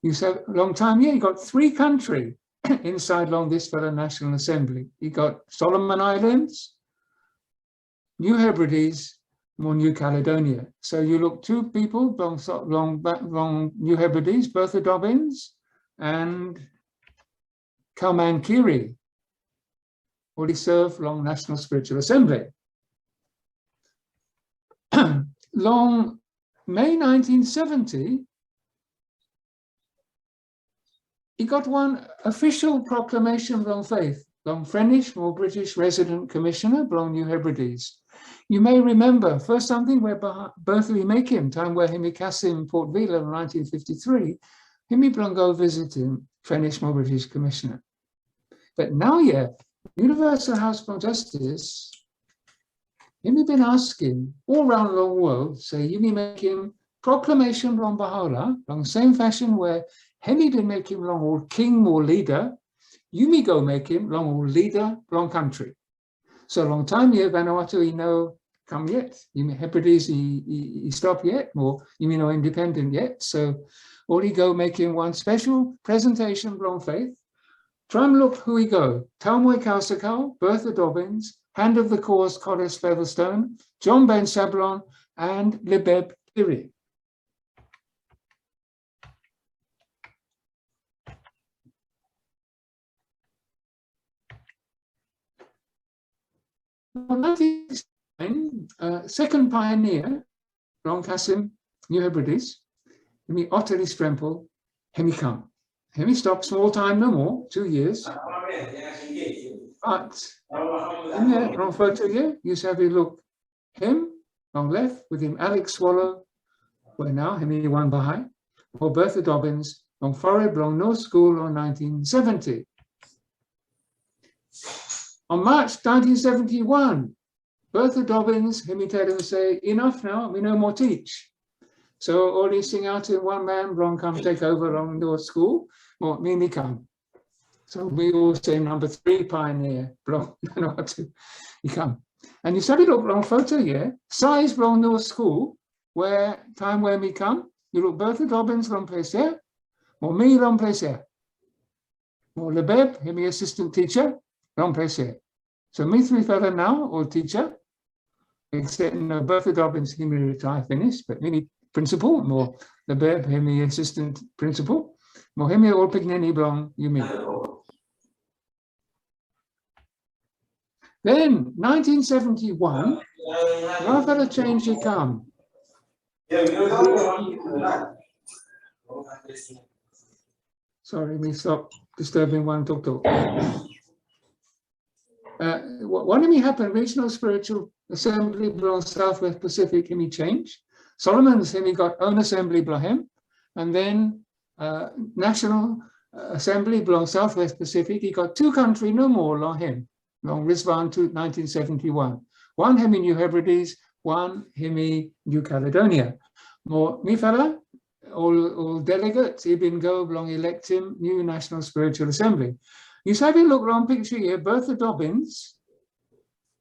You said long time, yeah, you got 3 countries inside long this fellow National Assembly. You got Solomon Islands, New Hebrides, more New Caledonia. So you look 2 people long New Hebrides, Bertha Dobbins and Kalmankiri. Already served long National Spiritual Assembly. Long May 1970, he got one official proclamation long faith, long Flemish or British resident commissioner, long New Hebrides. You may remember first something where Bertha make him, time where Himi Kassim Port Vila in 1953, Himi Blongo visit him, Flemish or British commissioner. But now, yeah, Universal House of Justice, Himi been asking all around the world, say, Himi make him proclamation long Baha'u'llah, long same fashion where Hemi been make him long old king or leader, Yumi go make him long old leader, long country. So long time here, Vanuatu, he no come yet. Yumi Hebrides, he stop yet, or Yumi no independent yet. So all he go make him one special presentation, long faith. Try and look who he go. Talmoy Kausakau, Bertha Dobbins, Hand of the Cause, Collis Featherstone, John Ben Sablon, and Lebeb Kiri. Second pioneer, Long Kassim, New Hebrides, Hemi Ottery Strempel, Hemi come. Hemi stop small time no more, 2 years. But in there, wrong photo here, you have a look. Him, on left, with him Alex Swallow, where now Hemi one Baha'i, or Bertha Dobbins, on forehead, long North School on 1970. On March 1971, Bertha Dobbins, Hemi tell him say, enough now, we no more teach. So all these sing out in one man, wrong come take over on North School, or me come. So we all say number 3 pioneer, wrong, he come. And you study look wrong photo here, size wrong North School, where time where me come, you look Bertha Dobbins wrong place here, or me wrong place here. Or Lebeb, Hemi assistant teacher, wrong place here. So me 3 fella now, or teacher, except no Bertha Dobbins, he may retire, finished, but maybe principal, more the Beb, hemi assistant principal, more hemi or pigneni blong, you mean. Then 1971, now for a change he come. Sorry, me stop disturbing one talk. What did me happen? Regional Spiritual Assembly belong Southwest Pacific, hemi change. Solomon's hemi got own assembly below him, and then National Assembly belong Southwest Pacific. He got 2 country no more long him, long Rizwan to 1971. 1 hemi New Hebrides, 1 hemi New Caledonia. More me fella, all delegates, he been go long elect him new National Spiritual Assembly. You have a look long picture here, Bertha Dobbins.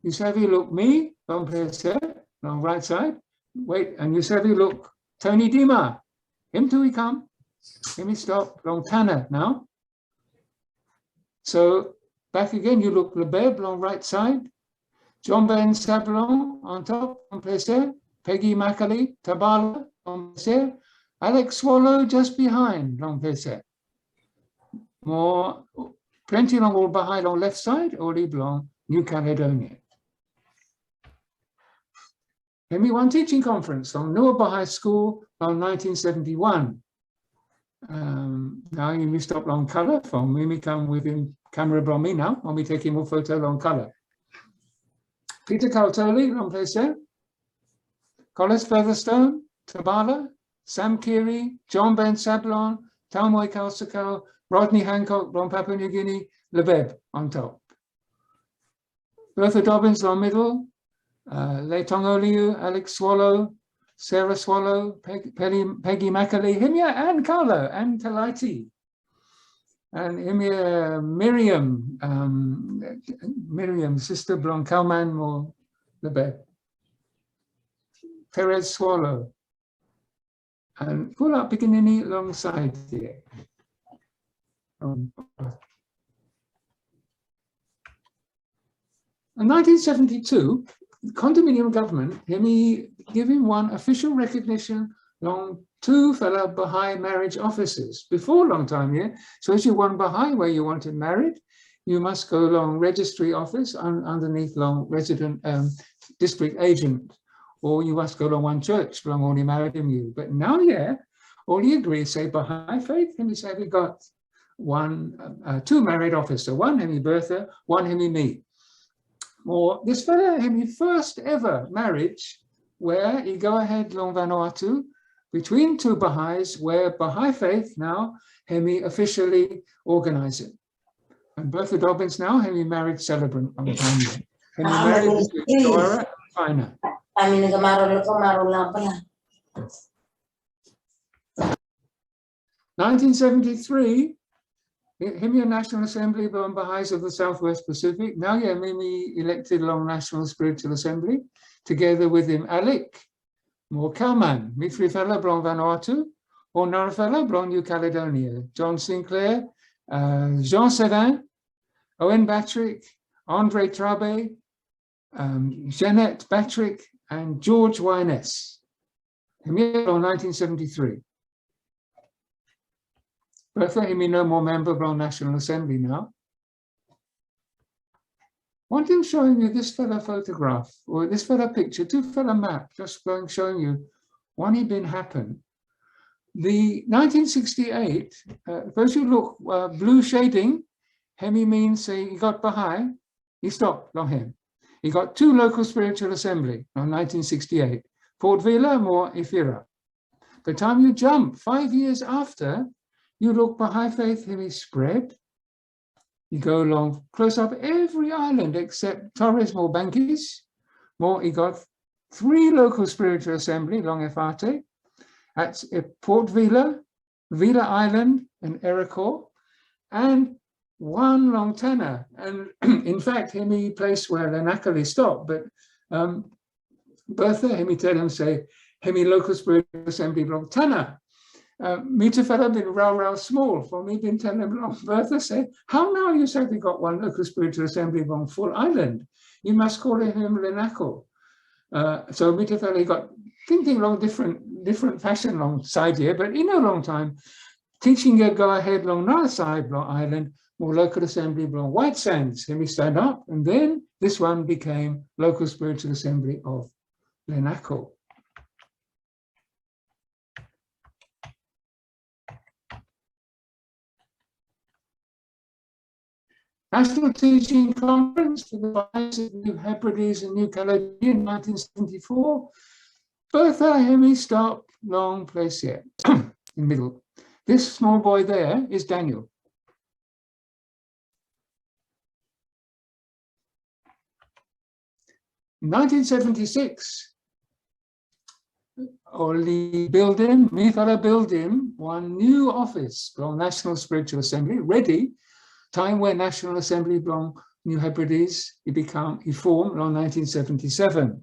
You have a look me, long place here, long right side. Wait, and you have a look Tony Dima. Him too he come. Let me stop, long Tanner now. So back again, you look Lebeb, long right side. John Ben Sablon on top, long place here. Peggy Macaulay, Tabala, long place here. Alex Swallow just behind, long place here. More. Plenty long all behind on left side, already belong New Caledonia. Hemi one teaching conference on Noah Baha'i School on 1971. Now you may stop long color from me come with him camera from me now, when we take him a photo long color. Peter Caltoli, long place there. Collis Featherstone, Tabala, Sam Keary, John Ben Sablon, Talmoy Kalsakal, Rodney Hancock from Papua New Guinea, Lebeb on top. Bertha Dobbins on middle, Le Tongoliu, Alex Swallow, Sarah Swallow, Peggy Macaulay, Himya and Carlo and Taliti. And Himya Miriam, Miriam, sister Blon Kalman or Lebeb. Perez Swallow. And pull up Pickaninny alongside here. In 1972, the condominium government give him one official recognition long two fellow Baha'i marriage officers before long time here. So as you want Baha'i where you wanted married, you must go along registry office underneath long resident district agent, or you must go to one church long only married him you. But now yeah, all you agree say Baha'i faith, and he said we got two married officer, one him Bertha, one him me. Or this fella him first ever marriage where he go ahead long Vanuatu between two Baha'is where Baha'i faith now him officially organize it. And Bertha Dobbins now him married celebrant on time. Him married Dora Fina. 1973, Himya National Assembly of Baha'is of the Southwest Pacific. Now, yeah, Mimi elected along National Spiritual Assembly, together with him Alec, More Kalman, Mitri Fella, Blon Vanuatu, or Narafella, Blon New Caledonia, John Sinclair, Jean Sevin, Owen Batrick, Andre Trabe, Jeanette Batrick, and George Wyness. Himya on 1973. Bertha, him no more member of our National Assembly now. One thing showing you this fella photograph, or this fella picture, two fella map, just showing you one he been happen. The 1968, first you look, blue shading, Hemi means say he got Baha'i, he stopped long him. He got two local spiritual assembly on 1968, Port Vila, more Ifira. By the time you jump 5 years after, you look Baha'i faith, him spread. You go along close up every island except Torres, more Bankis. More, he got three local spiritual assembly, long Efate, at Port Vila, Vila Island, and Ericor, and one long Tanna. And in fact, him place where Lanakali stopped, but Bertha, him tell him say, him local spiritual assembly long Tanna. Me to fella been row small for me been telling him long. Bertha said, how now you say we got one local spiritual assembly on full island? You must call him Lenako. So me to fella got thinking long different fashion long side here, but in a long time, teaching you go ahead long another side long island, more local assembly long White Sands. Let me stand up, and then this one became local spiritual assembly of Lenako. National Teaching Conference for the Baha'is of New Hebrides and New Caledonia in 1974. Bertha, Hemi, stop, long place here, in the middle. This small boy there is Daniel. In 1976, Oli building, me fellow building one new office from National Spiritual Assembly, ready. Time where National Assembly belong New Hebrides, he formed long 1977.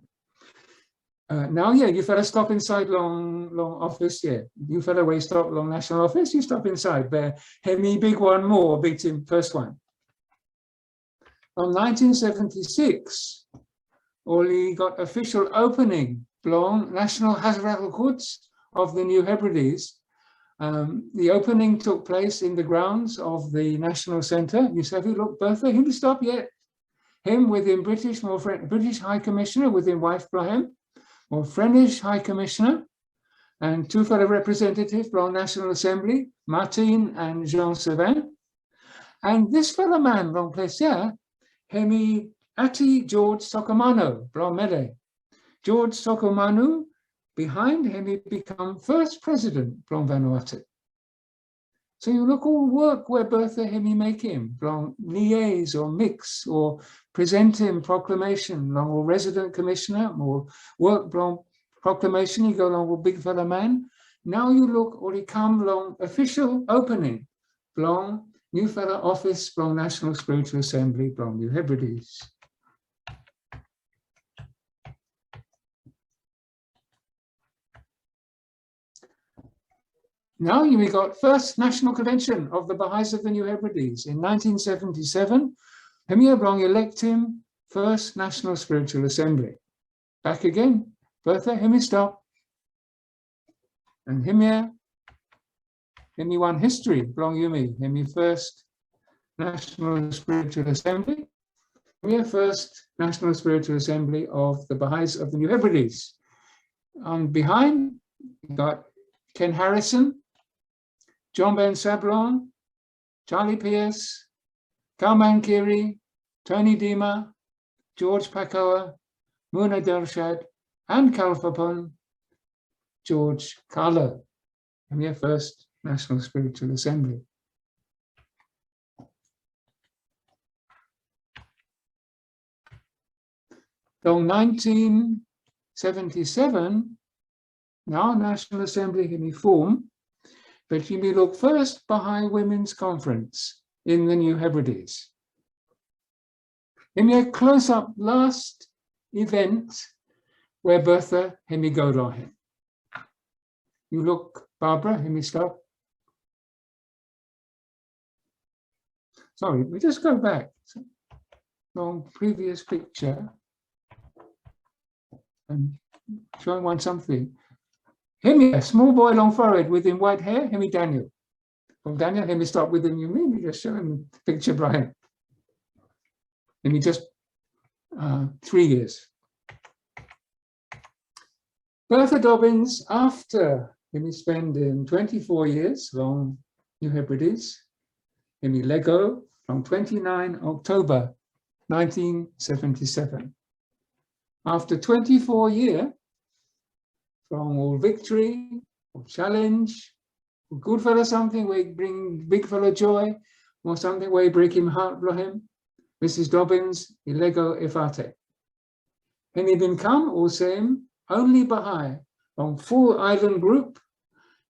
Now, yeah, you fella stop inside long office, yeah. You fella way stop long national office, you stop inside. But Hemi big one more, beat him first one. From 1976, Oli got official opening belong National Hazrat Quds of the New Hebrides. The opening took place in the grounds of the National Centre. You said, look, Bertha, him stop yet. Him within British High Commissioner, within wife Brahim, or Friendish High Commissioner, and two fellow representatives from National Assembly, Martin and Jean Sevin. And this fellow man, from Plessia, Hemi Ati George Sokomano, from Mele. George Sokomano, behind him, he become first president from Vanuatu. So you look all work where Bertha hemi make him, from liaise or mix or present him proclamation, long or resident commissioner, or work from proclamation, you go along with big fella man. Now you look or he come long official opening, long new fella office from National Spiritual Assembly from New Hebrides. Now we got first National Convention of the Baha'is of the New Hebrides in 1977. Hemi Brong elect him first National Spiritual Assembly. Back again, Bertha, Hemi stop. And Hemi one history, Brong Yumi, Hemi first National Spiritual Assembly. Hemi first National Spiritual Assembly of the Baha'is of the New Hebrides. On behind, we got Ken Harrison, John Ben Sablon, Charlie Pierce, Kalman Kiri, Tony Dima, George Pakoa, Muna Delshad, and Kalfapon, George Carlo, and their first National Spiritual Assembly. So 1977, now National Assembly can be formed, but you may look first Baha'i Women's Conference in the New Hebrides. In your close-up last event where Bertha hemi go him. You look, Barbara, hemi stop. Sorry, we just go back. Long previous picture. And showing one something. Hemi, a small boy long forehead with him white hair, Hemi Daniel. From Daniel, Hemi stop with him, you mean? We just show him the picture, Brian. Hemi just 3 years. Bertha Dobbins, after Hemi spend in 24 years long New Hebrides, Hemi Lego from 29 October 1977. After 24 years, from all victory, or challenge, or good fellow something where bring big fellow joy, or something where break him heart for him, Mrs. Dobbins, Ilego Ifate. And he been come all same, only Baha'i, on full island group,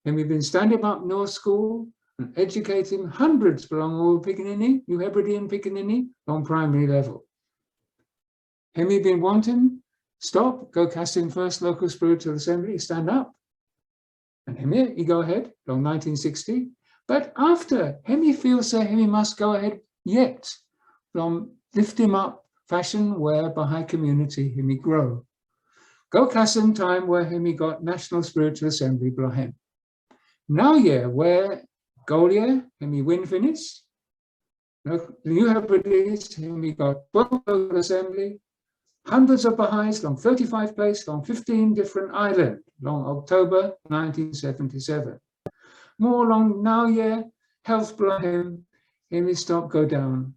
and we've been standing up North School and educating hundreds along all Piccaninny, New Hebridean Piccaninny, on primary level. Hemi been wanting, stop, go casting first local spiritual assembly, stand up. And Hemi, he go ahead, long 1960. But after, Hemi feels that Hemi must go ahead yet, from lift him up fashion where Baha'i community Hemi grow. Go casting time where Hemi got National Spiritual Assembly Blahem. Now yeah, where Golia, Hemi win finish. The New Hebrides, Hemi got 12 local assembly, hundreds of Baha'is long 35 place, long 15 different islands, long October 1977. More long now, yeah, health Blahem, Hemi stop, go down.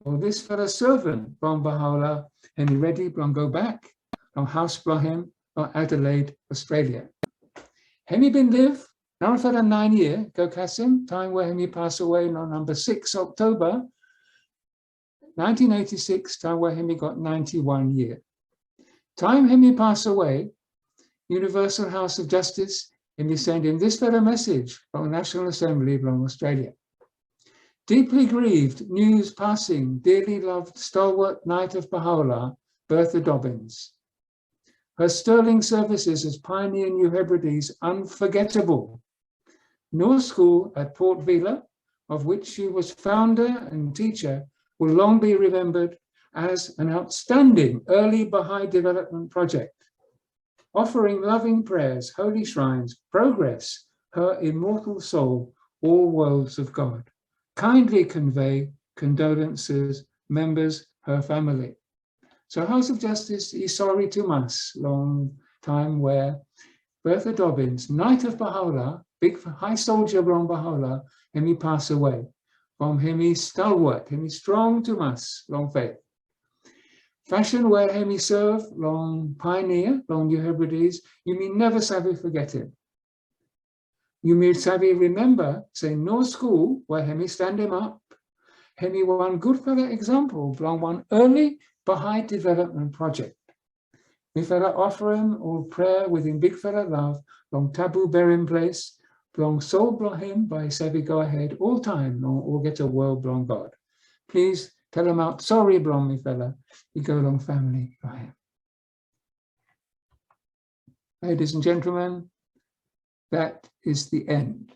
Well, this fellow servant from Baha'u'llah, Hemi ready, long go back, long house Blahem, long Adelaide, Australia. Hemi been live, now for 9 years, go Kassim, time where Hemi pass away on number 6 October 1986, time where Hemi got 91 years. Time Hemi pass away, Universal House of Justice, Hemi send in this fellow message from National Assembly from Australia. Deeply grieved, news passing, dearly loved stalwart Knight of Baha'u'llah, Bertha Dobbins. Her sterling services as pioneer New Hebrides unforgettable. North School at Port Vila, of which she was founder and teacher, will long be remembered as an outstanding early Baha'i development project, offering loving prayers, holy shrines, progress, her immortal soul, all worlds of God. Kindly convey condolences, members, her family. So House of Justice is sorry to us, long time where Bertha Dobbins, Knight of Baha'u'llah, big high soldier from Baha'u'llah, him he pass away. From him he stalwart, him he strong to mass, long faith. Fashion where him he serve, long pioneer, long New Hebrides, you may never savvy forget him. You may savvy remember, say no school where him he stand him up. Him he one good fella example, long one early Baha'i development project. Me fella offer him all prayer within big fella love, long taboo bearing place, long soul blong him by savvy go ahead all time, long all get a world blong God. Please tell him out, sorry blong me fella, you go long family by him. Ladies and gentlemen, that is the end.